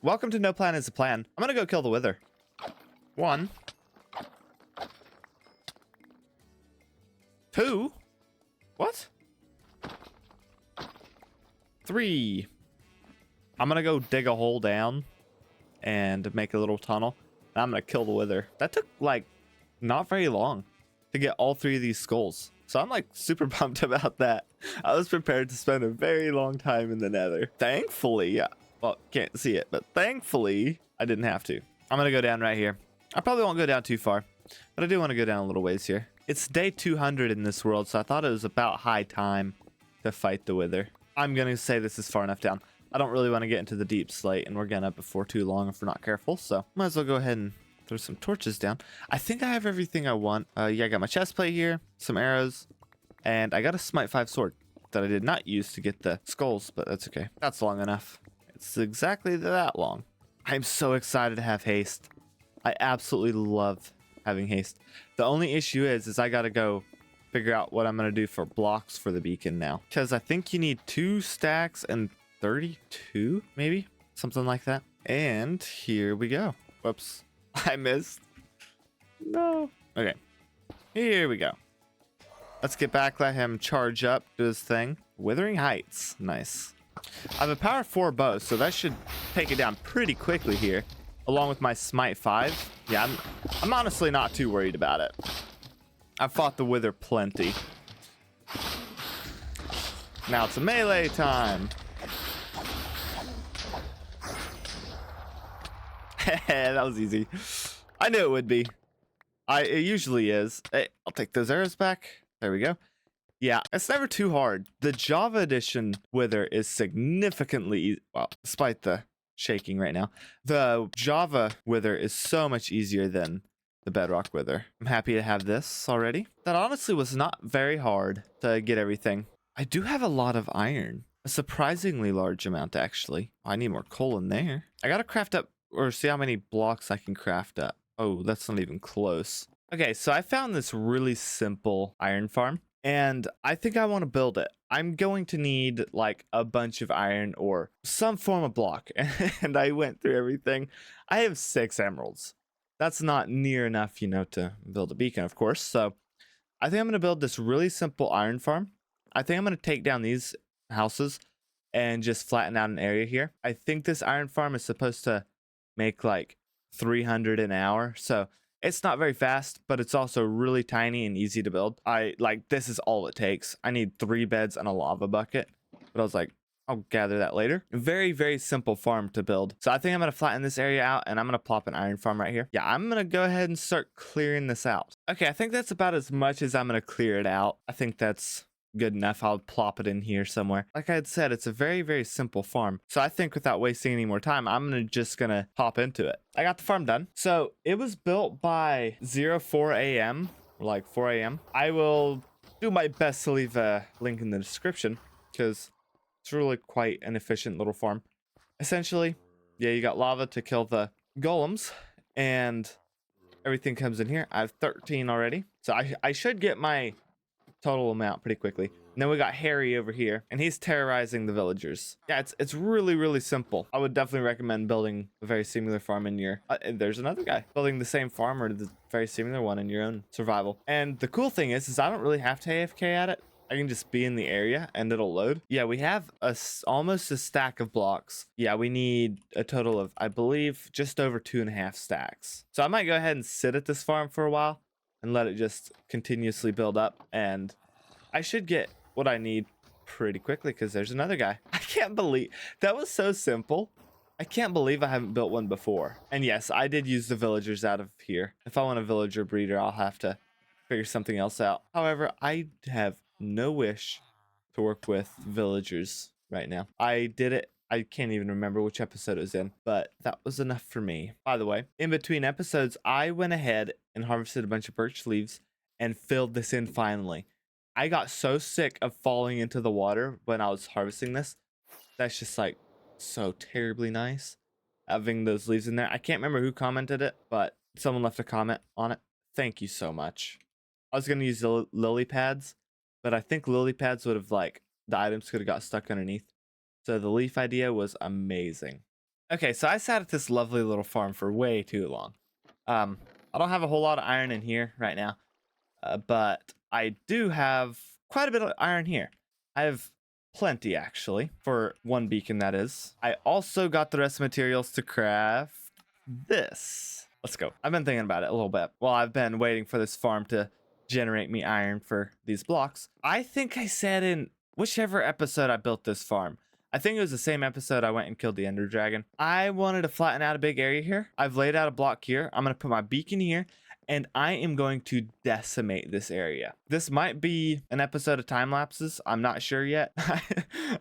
Welcome to No Plan is a Plan. I'm gonna go kill the wither. 1, 2. What? 3. I'm gonna go dig a hole down and make a little tunnel. And I'm gonna kill the wither. That took like not very long to get all 3 of these skulls. So I'm like super pumped about that. I was prepared to spend a very long time in the nether. Thankfully, yeah. Well, can't see it, but thankfully I didn't have to. I'm gonna go down right here. I probably won't go down too far, but I do want to go down a little ways here. It's day 200 in this world, so I thought it was about high time to fight the wither. I'm gonna say this is far enough down. I don't really want to get into the deep slate, and we're gonna before too long if we're not careful, so might as well go ahead and throw some torches down. I think I have everything I want. Yeah, I got my chest plate here, some arrows, and I got a smite 5 sword that I did not use to get the skulls, but that's okay. That's long enough. It's exactly that long. I'm so excited to have haste. I absolutely love having haste. The only issue is I gotta go figure out what I'm gonna do for blocks for the beacon now, because I think you need 2 stacks and 32, maybe something like that. And here we go. Whoops, I missed. No. Okay, here we go. Let's get back, let him charge up, do his thing. Withering Heights, nice. I have a power 4 bow, so that should take it down pretty quickly here, along with my smite 5. Yeah, I'm honestly not too worried about it. I've fought the wither plenty. Now it's a melee time. That was easy. I knew it would be. It usually is. Hey, I'll take those arrows back. There we go. Yeah, it's never too hard. The Java edition wither is significantly well, despite the shaking right now, the Java wither is so much easier than the bedrock wither. I'm happy to have this already. That honestly was not very hard to get everything. I do have a lot of iron, a surprisingly large amount actually. I need more coal in there. I gotta craft up or see how many blocks I can craft up. Oh, that's not even close. Okay, so I found this really simple iron farm, and I think I want to build it. I'm going to need like a bunch of iron or some form of block. And I went through everything. I have 6 emeralds. That's not near enough, you know, to build a beacon, of course. So I think I'm going to build this really simple iron farm. I think I'm going to take down these houses and just flatten out an area here. I think this iron farm is supposed to make like 300 an hour. So it's not very fast, but it's also really tiny and easy to build. This is all it takes. I need 3 beds and a lava bucket, but I was like, I'll gather that later. Very, very simple farm to build. So I think I'm going to flatten this area out and I'm going to plop an iron farm right here. Yeah, I'm going to go ahead and start clearing this out. Okay, I think that's about as much as I'm going to clear it out. I think that's good enough. I'll plop it in here somewhere. Like I had said, it's a very, very simple farm. So I think without wasting any more time, I'm just gonna hop into it. I got the farm done. So it was built by 04 a.m. like 4 a.m. I will do my best to leave a link in the description because it's really quite an efficient little farm. Essentially, yeah, you got lava to kill the golems and everything comes in here. I have 13 already. So I should get my total amount pretty quickly. And then we got Harry over here, and he's terrorizing the villagers. Yeah, it's really, really simple. I would definitely recommend building a very similar farm in your... there's another guy building the same farm or the very similar one in your own survival. And the cool thing is I don't really have to AFK at it. I can just be in the area and it'll load. Yeah, we have almost a stack of blocks. Yeah, we need a total of, I believe, just over 2.5 stacks. So I might go ahead and sit at this farm for a while and let it just continuously build up, and I should get what I need pretty quickly because there's another guy. I can't believe that was so simple. I can't believe I haven't built one before. And yes, I did use the villagers out of here. If I want a villager breeder, I'll have to figure something else out. However, I have no wish to work with villagers right now. I did it. I can't even remember which episode it was in, but that was enough for me. By the way, in between episodes, I went ahead and harvested a bunch of birch leaves and filled this in finally. I got so sick of falling into the water when I was harvesting this. That's just like so terribly nice having those leaves in there. I can't remember who commented it, but someone left a comment on it. Thank you so much. I was going to use the lily pads, but I think lily pads would have the items could have got stuck underneath. So the leaf idea was amazing. Okay, so I sat at this lovely little farm for way too long. Um, I don't have a whole lot of iron in here right now, but I do have quite a bit of iron here. I have plenty actually for one beacon, that is. I also got the rest of the materials to craft this. Let's go. I've been thinking about it a little bit. Well, I've been waiting for this farm to generate me iron for these blocks. I think I said in whichever episode I built this farm, I think it was the same episode I went and killed the Ender Dragon. I wanted to flatten out a big area here. I've laid out a block here. I'm going to put my beacon here, and I am going to decimate this area. This might be an episode of time lapses. I'm not sure yet.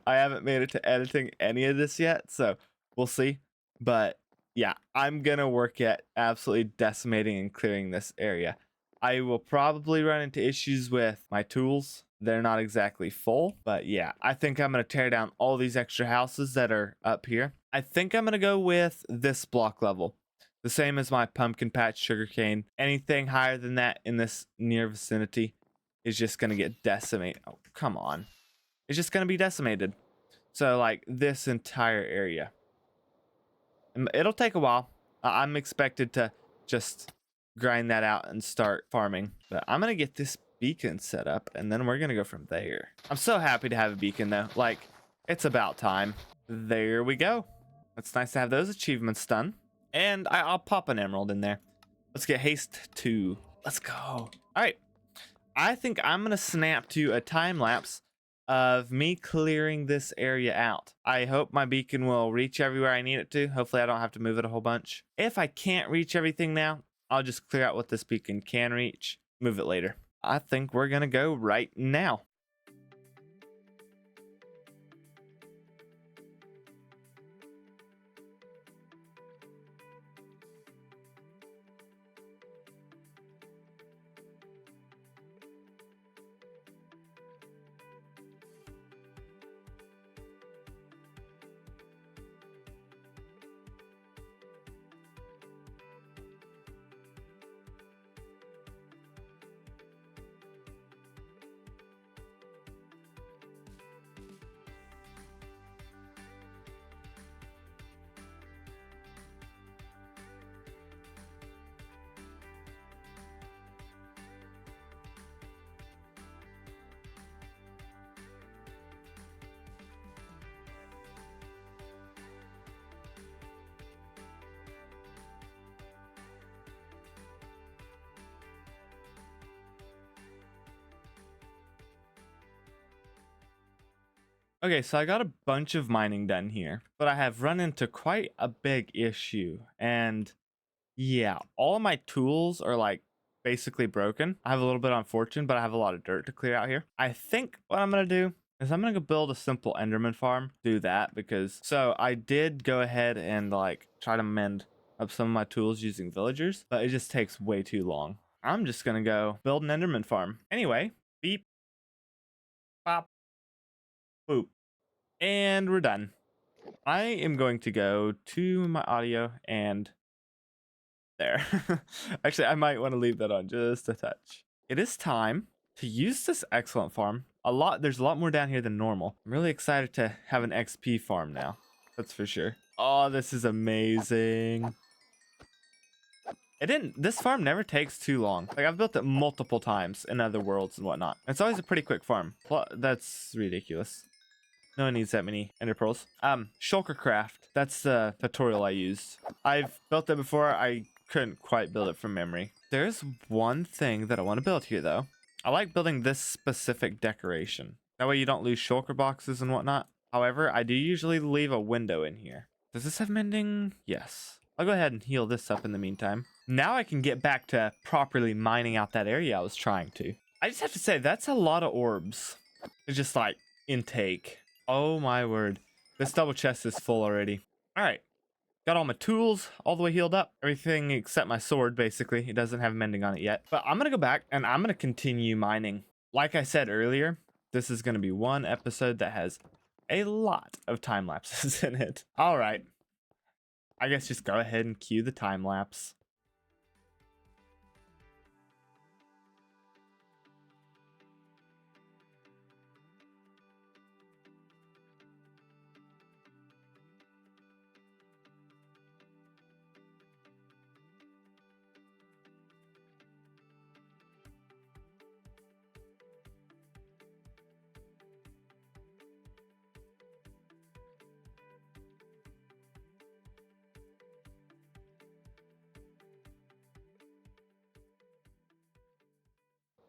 I haven't made it to editing any of this yet, so we'll see. But yeah, I'm going to work at absolutely decimating and clearing this area. I will probably run into issues with my tools. They're not exactly full, but yeah, I think I'm going to tear down all these extra houses that are up here. I think I'm going to go with this block level, the same as my pumpkin patch, sugarcane. Anything higher than that in this near vicinity is just going to get decimated. Oh, come on. It's just going to be decimated. So like this entire area. It'll take a while. I'm expected to just grind that out and start farming, but I'm going to get this beacon set up and then we're going to go from there. I'm so happy to have a beacon though. Like, it's about time. There we go. It's nice to have those achievements done. And I'll pop an emerald in there. Let's get haste 2. Let's go. All right. I think I'm going to snap to a time lapse of me clearing this area out. I hope my beacon will reach everywhere I need it to. Hopefully I don't have to move it a whole bunch. If I can't reach everything now, I'll just clear out what this beacon can reach, move it later. I think we're gonna go right now. Okay, so I got a bunch of mining done here, but I have run into quite a big issue. And yeah, all of my tools are like basically broken. I have a little bit on fortune, but I have a lot of dirt to clear out here. I think what I'm gonna do is I'm gonna go build a simple Enderman farm. Do that because so I did go ahead and like try to mend up some of my tools using villagers, but it just takes way too long. I'm just gonna go build an Enderman farm. Anyway, beep, pop, boop. And we're done. I am going to go to my audio and there. Actually, I might want to leave that on just a touch. It is time to use this excellent farm. There's a lot more down here than normal. I'm really excited to have an XP farm now. That's for sure. Oh, this is amazing. This farm never takes too long. Like I've built it multiple times in other worlds and whatnot. It's always a pretty quick farm. That's ridiculous. No one needs that many ender pearls. Shulker craft. That's the tutorial I used. I've built it before. I couldn't quite build it from memory. There's one thing that I want to build here though. I like building this specific decoration. That way you don't lose shulker boxes and whatnot. However, I do usually leave a window in here. Does this have mending? Yes. I'll go ahead and heal this up in the meantime. Now I can get back to properly mining out that area I was trying to. I just have to say, that's a lot of orbs. It's just like intake. Oh my word. This double chest is full already. All right. Got all my tools all the way healed up. Everything except my sword, basically. It doesn't have mending on it yet. But I'm going to go back and I'm going to continue mining. Like I said earlier, this is going to be one episode that has a lot of time lapses in it. All right. I guess just go ahead and cue the time lapse.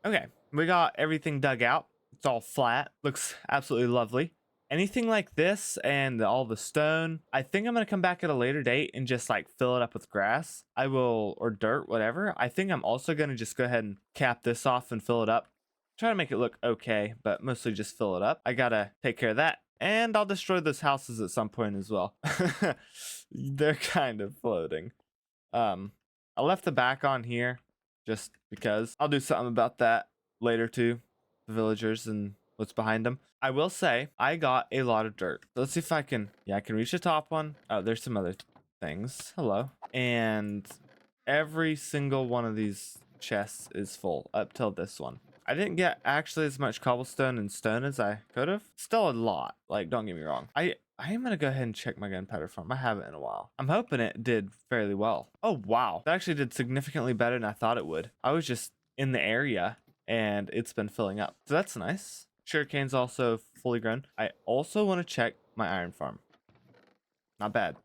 Okay, we got everything dug out. It's all flat. Looks absolutely lovely. Anything like this and all the stone, I think I'm going to come back at a later date and just like fill it up with grass. I will, or dirt, whatever. I think I'm also going to just go ahead and cap this off and fill it up. Try to make it look okay, but mostly just fill it up. I got to take care of that. And I'll destroy those houses at some point as well. They're kind of floating. I left the back on here just because I'll do something about that later too. The villagers and what's behind them. I will say I got a lot of dirt. Let's see if I can. Yeah, I can reach the top one. Oh, there's some other things. Hello. And every single one of these chests is full up till this one. I didn't get actually as much cobblestone and stone as I could have. Still a lot. Like, don't get me wrong. I am going to go ahead and check my gunpowder farm. I haven't in a while. I'm hoping it did fairly well. Oh, wow. That actually did significantly better than I thought it would. I was just in the area and it's been filling up. So that's nice. Sugarcane's also fully grown. I also want to check my iron farm. Not bad.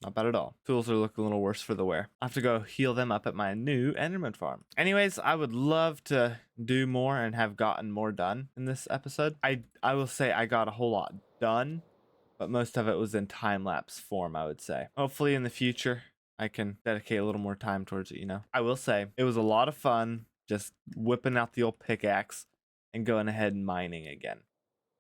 Not bad at all. Tools are looking a little worse for the wear. I have to go heal them up at my new Enderman farm. Anyways, I would love to do more and have gotten more done in this episode. I will say I got a whole lot done, but most of it was in time-lapse form, I would say. Hopefully in the future, I can dedicate a little more time towards it, you know? I will say it was a lot of fun just whipping out the old pickaxe and going ahead and mining again.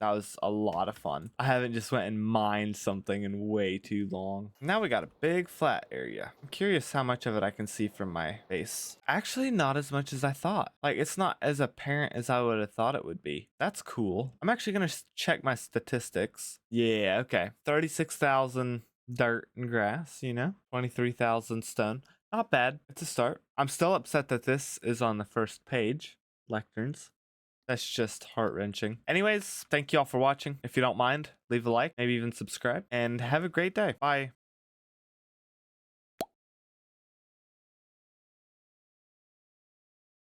That was a lot of fun. I haven't just went and mined something in way too long. Now we got a big flat area. I'm curious how much of it I can see from my base. Actually, not as much as I thought. Like, it's not as apparent as I would have thought it would be. That's cool. I'm actually going to check my statistics. Yeah, okay. 36,000 dirt and grass, you know? 23,000 stone. Not bad. It's a start. I'm still upset that this is on the first page. Lecterns. That's just heart-wrenching. Anyways, thank you all for watching. If you don't mind, leave a like, maybe even subscribe, and have a great day. Bye.